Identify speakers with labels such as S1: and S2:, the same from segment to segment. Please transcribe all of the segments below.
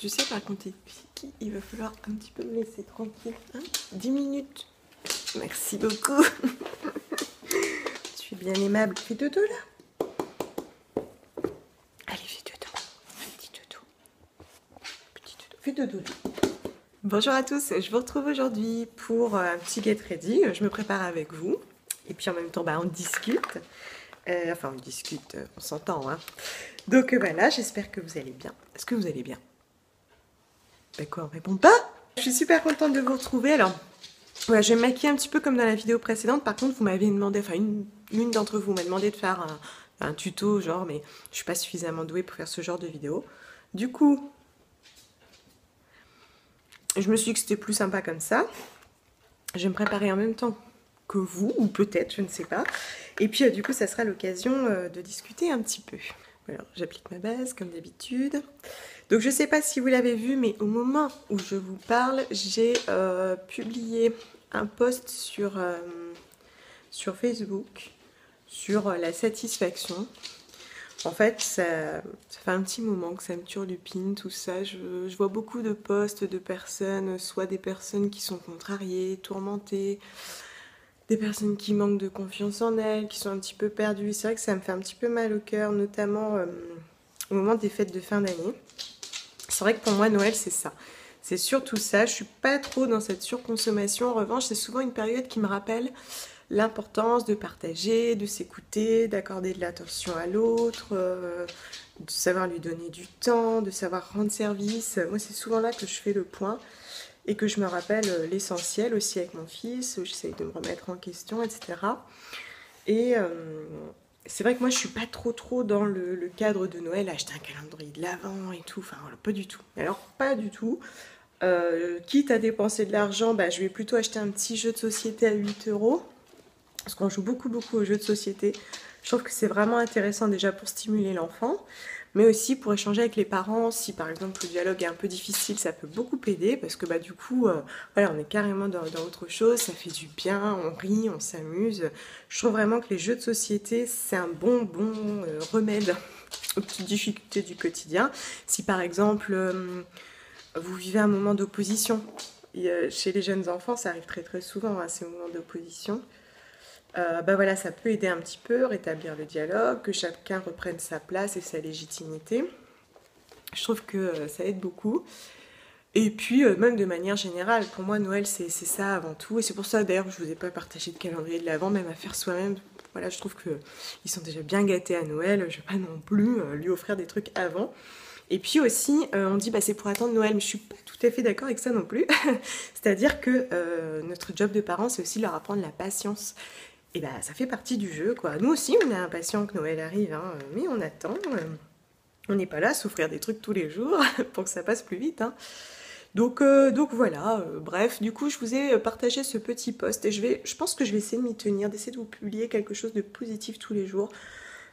S1: Tu sais, par contre, Kiki, il va falloir un petit peu me laisser tranquille. Hein, 10 minutes. Merci beaucoup. Tu es bien aimable. Fais dodo là. Allez, fais dodo. Petit dodo. Petit dodo. Fais dodo là. Bonjour à tous, je vous retrouve aujourd'hui pour un petit get ready. Je me prépare avec vous. Et puis en même temps, on discute. Enfin, on discute, on s'entend. Hein. Donc voilà, j'espère que vous allez bien. Est-ce que vous allez bien? D'accord, on répond pas. Je suis super contente de vous retrouver. Alors, voilà, je vais me maquiller un petit peu comme dans la vidéo précédente. Par contre, vous m'avez demandé, enfin une d'entre vous m'a demandé de faire un tuto, genre, mais je suis pas suffisamment douée pour faire ce genre de vidéo. Du coup, je me suis dit que c'était plus sympa comme ça. Je vais me préparer en même temps que vous, ou peut-être, je ne sais pas. Et puis, du coup, ça sera l'occasion de discuter un petit peu. Alors, j'applique ma base, comme d'habitude. Donc, je ne sais pas si vous l'avez vu, mais au moment où je vous parle, j'ai publié un post sur Facebook sur la satisfaction. En fait, ça fait un petit moment que ça me turlupine, tout ça. Je vois beaucoup de posts de personnes, soit des personnes qui sont contrariées, tourmentées, des personnes qui manquent de confiance en elles, qui sont un petit peu perdues. C'est vrai que ça me fait un petit peu mal au cœur, notamment au moment des fêtes de fin d'année. C'est vrai que pour moi, Noël, c'est ça. C'est surtout ça. Je suis pas trop dans cette surconsommation. En revanche, c'est souvent une période qui me rappelle l'importance de partager, de s'écouter, d'accorder de l'attention à l'autre, de savoir lui donner du temps, de savoir rendre service. Moi, c'est souvent là que je fais le point et que je me rappelle l'essentiel aussi avec mon fils. J'essaye de me remettre en question, etc. Et c'est vrai que moi, je suis pas trop dans le cadre de Noël, acheter un calendrier de l'Avent et tout. Enfin, voilà, pas du tout. Alors, pas du tout. Quitte à dépenser de l'argent, je vais plutôt acheter un petit jeu de société à 8 €. Parce qu'on joue beaucoup aux jeux de société. Je trouve que c'est vraiment intéressant déjà pour stimuler l'enfant, mais aussi pour échanger avec les parents. Si par exemple le dialogue est un peu difficile, ça peut beaucoup aider parce que du coup, voilà, on est carrément dans autre chose, ça fait du bien, on rit, on s'amuse. Je trouve vraiment que les jeux de société, c'est un bon remède aux petites difficultés du quotidien. Si par exemple, vous vivez un moment d'opposition, chez les jeunes enfants, ça arrive très souvent, hein, ces moments d'opposition. Voilà, ça peut aider un petit peu, rétablir le dialogue, que chacun reprenne sa place et sa légitimité. Je trouve que ça aide beaucoup. Et puis, même de manière générale, pour moi, Noël, c'est ça avant tout. Et c'est pour ça, d'ailleurs, que je ne vous ai pas partagé de calendrier de l'Avent, même à faire soi-même. Voilà, je trouve qu'ils sont déjà bien gâtés à Noël. Je ne vais pas non plus lui offrir des trucs avant. Et puis aussi, on dit c'est pour attendre Noël, mais je suis pas tout à fait d'accord avec ça non plus. C'est-à-dire que notre job de parent, c'est aussi leur apprendre la patience. Et ça fait partie du jeu, quoi. Nous aussi, on est impatients que Noël arrive, hein, mais on attend. On n'est pas là à s'offrir des trucs tous les jours pour que ça passe plus vite, hein. Donc voilà, bref, du coup, je vous ai partagé ce petit post et je pense que je vais essayer de m'y tenir, d'essayer de vous publier quelque chose de positif tous les jours.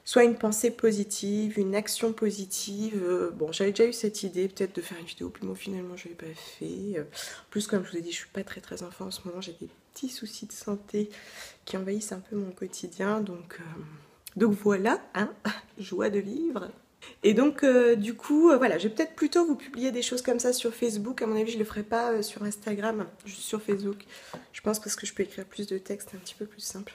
S1: Soit une pensée positive, une action positive. Bon, j'avais déjà eu cette idée peut-être de faire une vidéo, puis moi finalement je ne l'ai pas fait. En plus, comme je vous ai dit, je suis pas très en forme en ce moment, j'ai des petits soucis de santé qui envahissent un peu mon quotidien. Donc voilà, hein, joie de vivre. Et donc du coup, voilà, je vais peut-être plutôt vous publier des choses comme ça sur Facebook. À mon avis, je ne le ferai pas sur Instagram, juste sur Facebook. Je pense parce que je peux écrire plus de textes, un petit peu plus simple.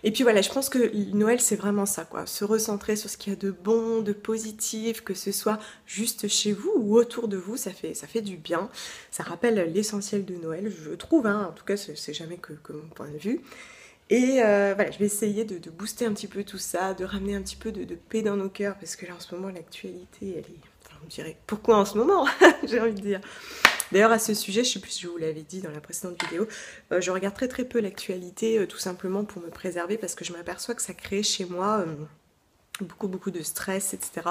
S1: Et puis voilà, je pense que Noël, c'est vraiment ça, quoi. Se recentrer sur ce qu'il y a de bon, de positif, que ce soit juste chez vous ou autour de vous, ça fait du bien. Ça rappelle l'essentiel de Noël, je trouve, hein. En tout cas, c'est jamais que mon point de vue. Et voilà, je vais essayer de booster un petit peu tout ça, de ramener un petit peu de paix dans nos cœurs, parce que là, en ce moment, l'actualité, elle est... Enfin, on dirait, pourquoi en ce moment? J'ai envie de dire. D'ailleurs, à ce sujet, je ne sais plus si je vous l'avais dit dans la précédente vidéo, je regarde très peu l'actualité, tout simplement pour me préserver, parce que je m'aperçois que ça crée chez moi beaucoup de stress, etc.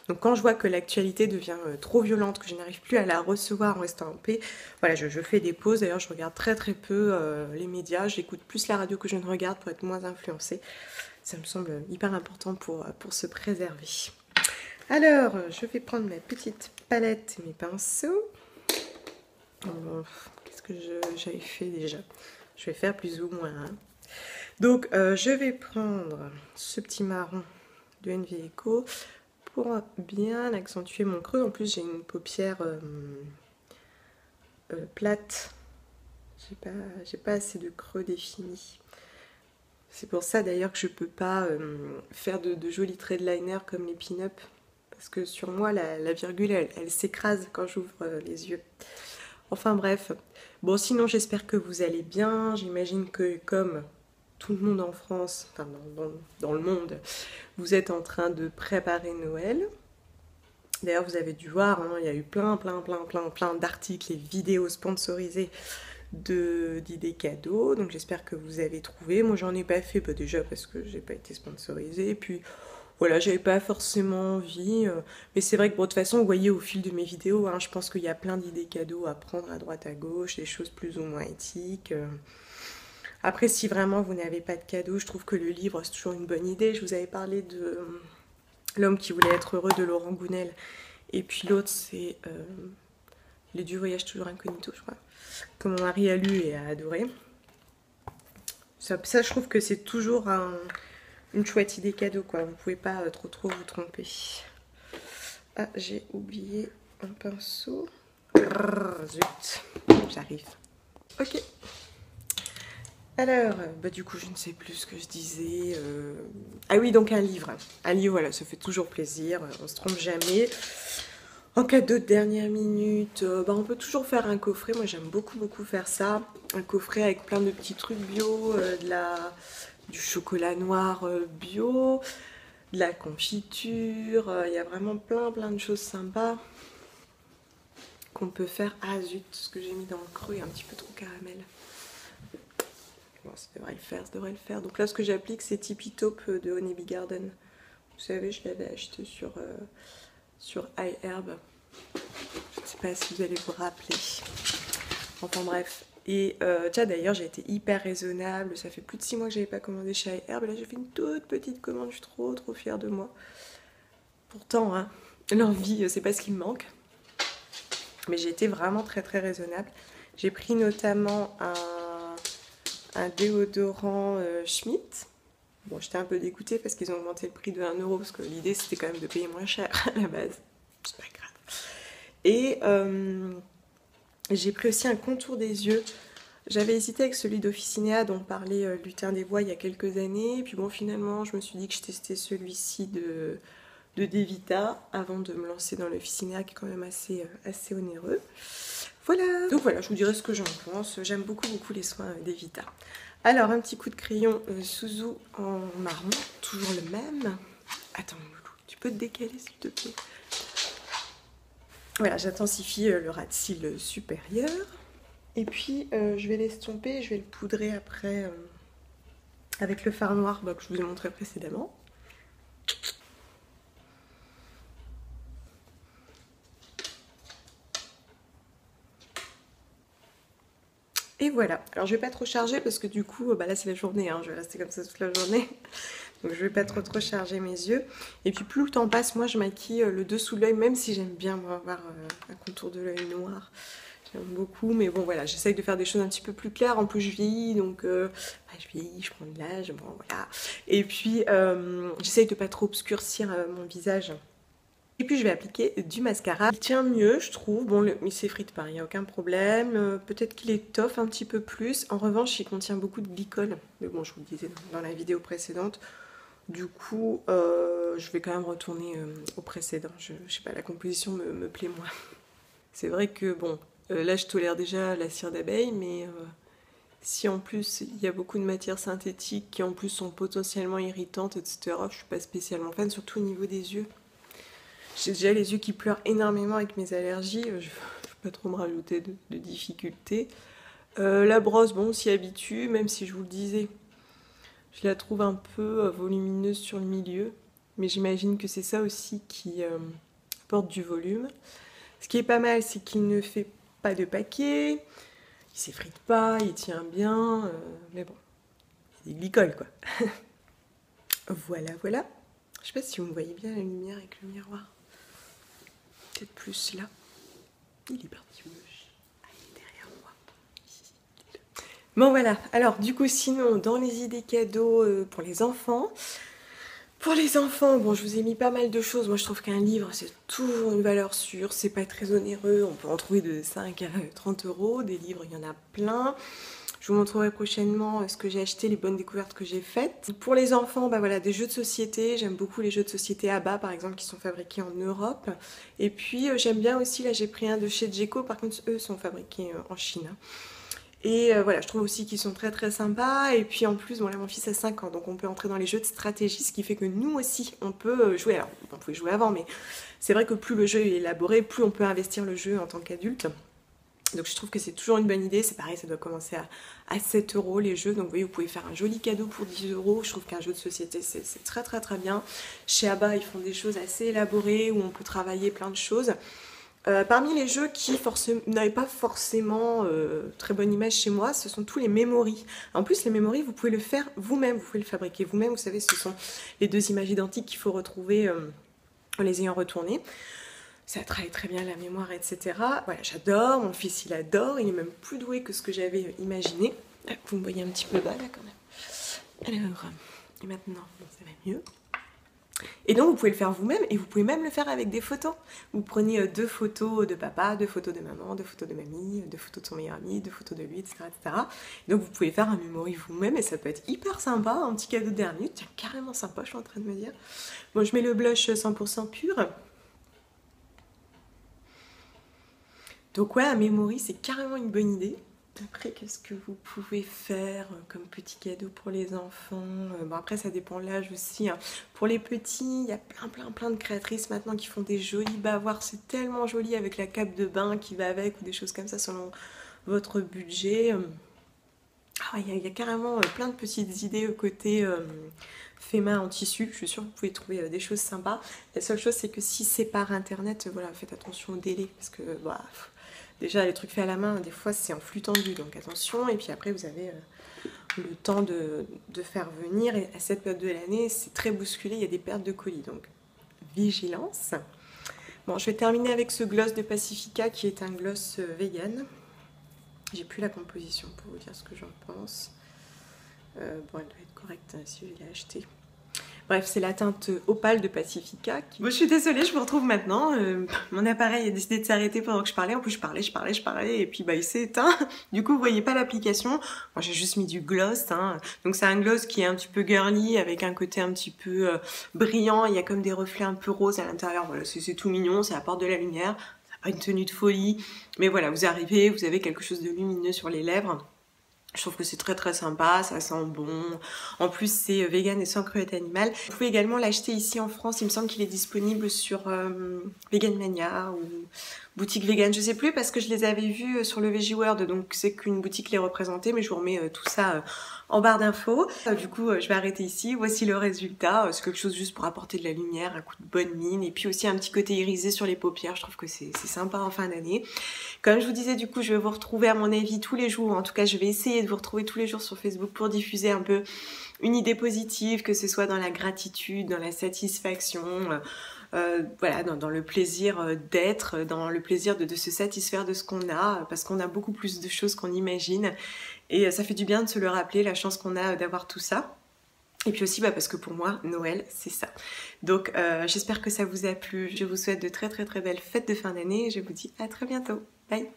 S1: Donc quand je vois que l'actualité devient trop violente, que je n'arrive plus à la recevoir en restant en paix, voilà, je fais des pauses. D'ailleurs, je regarde très peu les médias, j'écoute plus la radio que je ne regarde pour être moins influencée. Ça me semble hyper important pour se préserver. Alors, je vais prendre ma petite palette et mes pinceaux. Qu'est-ce que j'avais fait déjà? Je vais faire plus ou moins. Hein. Donc, je vais prendre ce petit marron de NV Eco pour bien accentuer mon creux. En plus, j'ai une paupière plate. J'ai pas assez de creux défini. C'est pour ça d'ailleurs que je peux pas faire de jolis traits de liner comme les pin-up. Parce que sur moi, la virgule, elle s'écrase quand j'ouvre les yeux. Enfin bref. Bon, sinon, j'espère que vous allez bien. J'imagine que comme tout le monde en France, enfin dans le monde, vous êtes en train de préparer Noël. D'ailleurs, vous avez dû voir, hein, il y a eu plein d'articles et vidéos sponsorisés d'idées cadeaux. Donc j'espère que vous avez trouvé. Moi, j'en ai pas fait, bah, déjà parce que j'ai pas été sponsorisée. Et puis voilà, j'avais pas forcément envie. Mais c'est vrai que bon, de toute façon, vous voyez au fil de mes vidéos, hein, je pense qu'il y a plein d'idées cadeaux à prendre à droite à gauche, des choses plus ou moins éthiques. Après, si vraiment vous n'avez pas de cadeau, je trouve que le livre, c'est toujours une bonne idée. Je vous avais parlé de L'homme qui voulait être heureux de Laurent Gounel. Et puis l'autre, c'est Les Dieux voyagent toujours incognito, je crois, que mon mari a lu et a adoré. Ça je trouve que c'est toujours une chouette idée cadeau, quoi. Vous pouvez pas trop vous tromper. Ah, j'ai oublié un pinceau. Zut, j'arrive. Ok. Alors, bah du coup, je ne sais plus ce que je disais. Ah oui, donc un livre. Un livre, voilà, ça fait toujours plaisir. On se trompe jamais. En cadeau de dernière minute, bah on peut toujours faire un coffret. Moi, j'aime beaucoup faire ça. Un coffret avec plein de petits trucs bio, du chocolat noir bio, de la confiture. Il y a vraiment plein de choses sympas qu'on peut faire. Ah zut, ce que j'ai mis dans le creux est un petit peu trop caramel. Bon, ça devrait le faire. Donc là, ce que j'applique, c'est Tippy Taupe de Honeybee Garden. Vous savez, je l'avais acheté sur iHerb. Je ne sais pas si vous allez vous rappeler. Enfin bref. Et tiens, d'ailleurs, j'ai été hyper raisonnable. Ça fait plus de 6 mois que je n'avais pas commandé chez iHerb. Et là, j'ai fait une toute petite commande. Je suis trop fière de moi. Pourtant, hein, l'envie, c'est pas ce qui me manque. Mais j'ai été vraiment très raisonnable. J'ai pris notamment un déodorant Schmitt. Bon, j'étais un peu dégoûtée parce qu'ils ont augmenté le prix de 1 euro, parce que l'idée c'était quand même de payer moins cher à la base. C'est pas grave. Et j'ai pris aussi un contour des yeux. J'avais hésité avec celui d'Officinea dont parlait Lutin des Bois il y a quelques années. Et puis bon, finalement, je me suis dit que je testais celui-ci de Devita avant de me lancer dans l'Officinea qui est quand même assez onéreux. Voilà, donc voilà, je vous dirai ce que j'en pense. J'aime beaucoup les soins d'Evita. Alors, un petit coup de crayon Suzu en marron, toujours le même. Attends, tu peux te décaler s'il te plaît. Voilà, j'intensifie le ras de cils supérieur. Et puis, je vais l'estomper, je vais le poudrer après avec le fard noir que je vous ai montré précédemment. Et voilà, alors je vais pas trop charger parce que du coup, bah là c'est la journée, hein, je vais rester comme ça toute la journée. Donc je vais pas trop charger mes yeux. Et puis plus le temps passe, moi je maquille le dessous de l'œil, même si j'aime bien avoir un contour de l'œil noir. J'aime beaucoup, mais bon voilà, j'essaye de faire des choses un petit peu plus claires. En plus je vieillis, donc je vieillis, je prends de l'âge, bon voilà. Et puis j'essaye de pas trop obscurcir mon visage. Et puis je vais appliquer du mascara. Il tient mieux, je trouve. Bon, il s'effrite pas, il n'y a aucun problème. Peut-être qu'il étoffe un petit peu plus. En revanche, il contient beaucoup de glycol. Mais bon, je vous le disais dans la vidéo précédente. Du coup, je vais quand même retourner au précédent. Je sais pas, la composition me plaît moins. C'est vrai que, bon, là je tolère déjà la cire d'abeille, mais si en plus il y a beaucoup de matières synthétiques qui en plus sont potentiellement irritantes, etc., je suis pas spécialement fan, surtout au niveau des yeux. J'ai déjà les yeux qui pleurent énormément avec mes allergies, je ne vais pas trop me rajouter de difficultés. La brosse, bon, on s'y habitue, même si je vous le disais, je la trouve un peu volumineuse sur le milieu, mais j'imagine que c'est ça aussi qui apporte du volume. Ce qui est pas mal, c'est qu'il ne fait pas de paquet, il s'effrite pas, il tient bien, mais bon, il y a des glycols quoi. Voilà. Je sais pas si vous me voyez bien la lumière avec le miroir. Peut-être plus là. Il est parti où? Ah, il est derrière moi. Bon voilà, alors du coup sinon dans les idées cadeaux pour les enfants, Pour les enfants, bon, je vous ai mis pas mal de choses. Moi, je trouve qu'un livre, c'est toujours une valeur sûre, c'est pas très onéreux. On peut en trouver de 5 à 30 euros. Des livres, il y en a plein. Je vous montrerai prochainement ce que j'ai acheté, les bonnes découvertes que j'ai faites. Pour les enfants, bah voilà, des jeux de société. J'aime beaucoup les jeux de société ABBA, par exemple, qui sont fabriqués en Europe. Et puis, j'aime bien aussi, là, j'ai pris un de chez Djeco. Par contre, eux sont fabriqués en Chine. Et voilà, je trouve aussi qu'ils sont très très sympas. Et puis en plus, bon là mon fils a 5 ans, donc on peut entrer dans les jeux de stratégie, ce qui fait que nous aussi, on peut jouer. Alors, on pouvait jouer avant, mais c'est vrai que plus le jeu est élaboré, plus on peut investir le jeu en tant qu'adulte. Donc je trouve que c'est toujours une bonne idée. C'est pareil, ça doit commencer à 7 euros les jeux. Donc vous voyez, vous pouvez faire un joli cadeau pour 10 euros. Je trouve qu'un jeu de société, c'est très très très bien. Chez ABBA, ils font des choses assez élaborées où on peut travailler plein de choses. Parmi les jeux qui n'avaient pas forcément très bonne image chez moi, ce sont tous les memories. En plus, les memories, vous pouvez le faire vous-même, vous pouvez le fabriquer vous-même. Vous savez, ce sont les deux images identiques qu'il faut retrouver en les ayant retournées. Ça travaille très bien la mémoire, etc. Voilà, j'adore, mon fils il adore, il est même plus doué que ce que j'avais imaginé. Vous me voyez un petit peu bas là quand même. Alors, et maintenant, bon, ça va mieux. Et donc vous pouvez le faire vous-même et vous pouvez même le faire avec des photos. Vous prenez 2 photos de papa, 2 photos de maman, 2 photos de mamie, 2 photos de son meilleur ami, 2 photos de lui, etc., etc. Donc vous pouvez faire un memory vous-même et ça peut être hyper sympa, un petit cadeau de dernière minute. Tiens, carrément sympa, je suis en train de me dire. Bon, je mets le blush 100% pur. Donc ouais, un memory, c'est carrément une bonne idée. Après, qu'est-ce que vous pouvez faire comme petit cadeau pour les enfants? Bon, après, ça dépend de l'âge aussi, hein. Pour les petits, il y a plein de créatrices maintenant qui font des jolis bavoirs. C'est tellement joli avec la cape de bain qui va avec ou des choses comme ça selon votre budget. Ah, il y a carrément plein de petites idées côté fait main en tissu. Je suis sûre que vous pouvez trouver des choses sympas. La seule chose, c'est que si c'est par internet, voilà, faites attention au délai parce que bah, déjà les trucs faits à la main, des fois c'est en flux tendu, donc attention. Et puis après, vous avez le temps de faire venir. Et à cette période de l'année, c'est très bousculé, il y a des pertes de colis, donc vigilance. Bon, je vais terminer avec ce gloss de Pacifica qui est un gloss vegan. J'ai plus la composition pour vous dire ce que j'en pense. Bon, elle doit être correcte hein, si je l'ai achetée. Bref, c'est la teinte opale de Pacifica. Bon, je suis désolée, je vous retrouve maintenant. Mon appareil a décidé de s'arrêter pendant que je parlais. En plus, je parlais, et puis bah, il s'est éteint. Du coup, vous voyez pas l'application. Moi, j'ai juste mis du gloss. Hein. Donc, c'est un gloss qui est un petit peu girly, avec un côté un petit peu brillant. Il y a comme des reflets un peu roses à l'intérieur. Voilà, c'est tout mignon, ça apporte de la lumière. Ça n'a pas une tenue de folie. Mais voilà, vous arrivez, vous avez quelque chose de lumineux sur les lèvres. Je trouve que c'est très très sympa, ça sent bon. En plus, c'est vegan et sans cruauté animale. Vous pouvez également l'acheter ici en France. Il me semble qu'il est disponible sur Vegan Mania ou boutique vegan. Je sais plus parce que je les avais vus sur le Veggie World. Donc c'est qu'une boutique les représentait. Mais je vous remets tout ça en barre d'infos. Du coup, je vais arrêter ici. Voici le résultat. C'est quelque chose juste pour apporter de la lumière, un coup de bonne mine. Et puis aussi un petit côté irisé sur les paupières. Je trouve que c'est sympa en fin d'année. Comme je vous disais, du coup, je vais vous retrouver à mon avis tous les jours. En tout cas, je vais essayer de vous retrouver tous les jours sur Facebook pour diffuser un peu une idée positive, que ce soit dans la gratitude, dans la satisfaction, voilà, dans le plaisir d'être, dans le plaisir de se satisfaire de ce qu'on a, parce qu'on a beaucoup plus de choses qu'on imagine. Et ça fait du bien de se le rappeler, la chance qu'on a d'avoir tout ça. Et puis aussi parce que pour moi, Noël, c'est ça. Donc j'espère que ça vous a plu. Je vous souhaite de très très très belles fêtes de fin d'année et je vous dis à très bientôt. Bye!